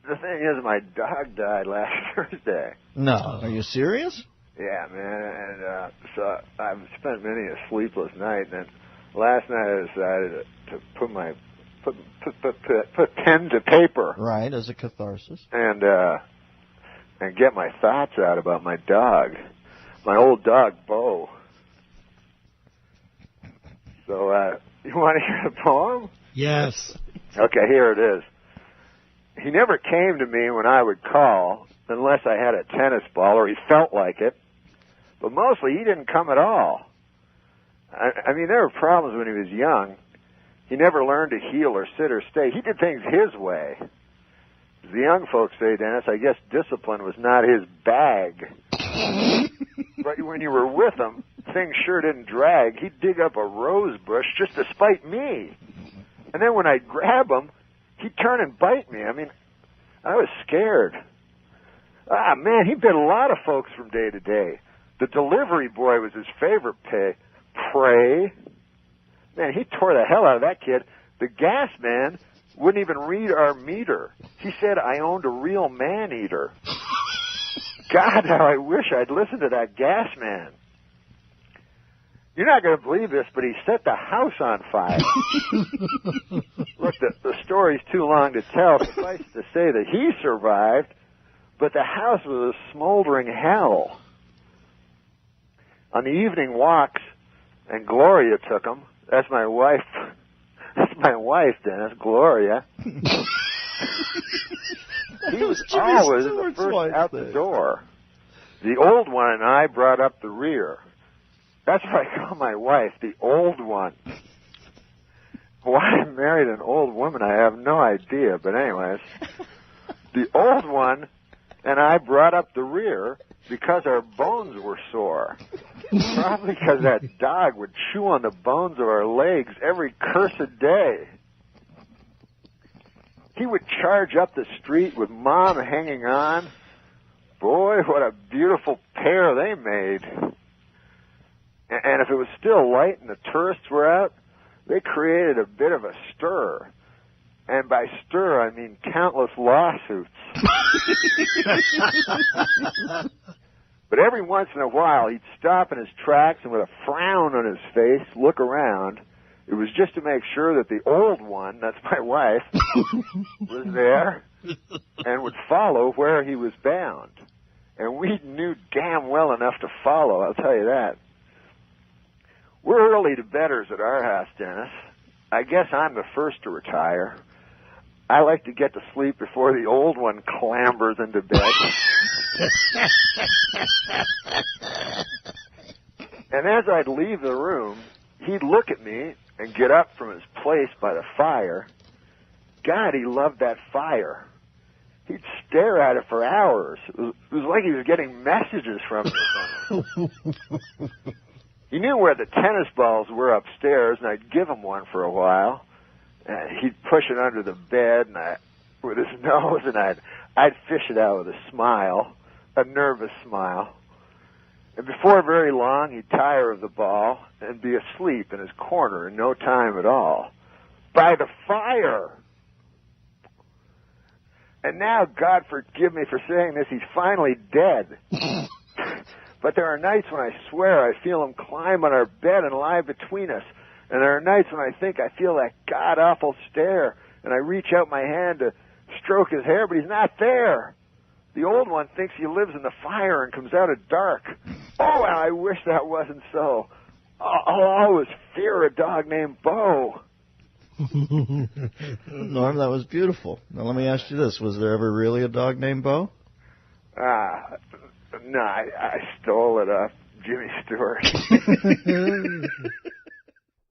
the thing is, my dog died last Thursday. No. Are you serious? Yeah, man. And so I've spent many a sleepless night. And then last night I decided to put pen to paper. Right, as a catharsis. And get my thoughts out about my dog, my old dog, Bo. So, you want to hear the poem? Yes. Okay, here it is. He never came to me when I would call, unless I had a tennis ball or he felt like it. But mostly he didn't come at all. I mean, there were problems when he was young. He never learned to heel or sit or stay. He did things his way. As the young folks say, Dennis, I guess discipline was not his bag. But when you were with him, things sure didn't drag. He'd dig up a rose bush just to spite me. And then when I'd grab him, he'd turn and bite me. I mean, I was scared. Ah, man, he bit a lot of folks from day to day. The delivery boy was his favorite prey. Man, he tore the hell out of that kid. The gas man wouldn't even read our meter. He said I owned a real man-eater. God, how I wish I'd listened to that gas man. You're not going to believe this, but he set the house on fire. Look, the story's too long to tell. Suffice to say that he survived, but the house was a smoldering hell. On the evening walks, and Gloria took him. That's my wife. That's my wife, Dennis, Gloria. He was always the first out the door. The old one and I brought up the rear. That's what I call my wife, the old one. Why I married an old woman, I have no idea. But anyways, the old one and I brought up the rear because our bones were sore. Probably because that dog would chew on the bones of our legs every cursed day. He would charge up the street with Mom hanging on. Boy, what a beautiful pair they made. And if it was still light and the tourists were out, they created a bit of a stir. And by stir, I mean countless lawsuits. But every once in a while, he'd stop in his tracks and with a frown on his face, look around. It was just to make sure that the old one, that's my wife, was there and would follow where he was bound. And we knew damn well enough to follow, I'll tell you that. We're early to bedders at our house, Dennis. I guess I'm the first to retire. I like to get to sleep before the old one clambers into bed. And as I'd leave the room, he'd look at me and get up from his place by the fire. God, he loved that fire. He'd stare at it for hours. It was like he was getting messages from it. He knew where the tennis balls were upstairs, and I'd give him one for a while. He'd push it under the bed, and with his nose, and I'd fish it out with a smile, a nervous smile. And before very long, he'd tire of the ball and be asleep in his corner in no time at all. By the fire! And now, God forgive me for saying this, he's finally dead. But there are nights when I swear I feel him climb on our bed and lie between us. And there are nights when I think I feel that god-awful stare, and I reach out my hand to stroke his hair, but he's not there. The old one thinks he lives in the fire and comes out at dark. Oh, and I wish that wasn't so. I'll always fear a dog named Bo. Norm, that was beautiful. Now let me ask you this. Was there ever really a dog named Bo? No, I stole it off Jimmy Stewart.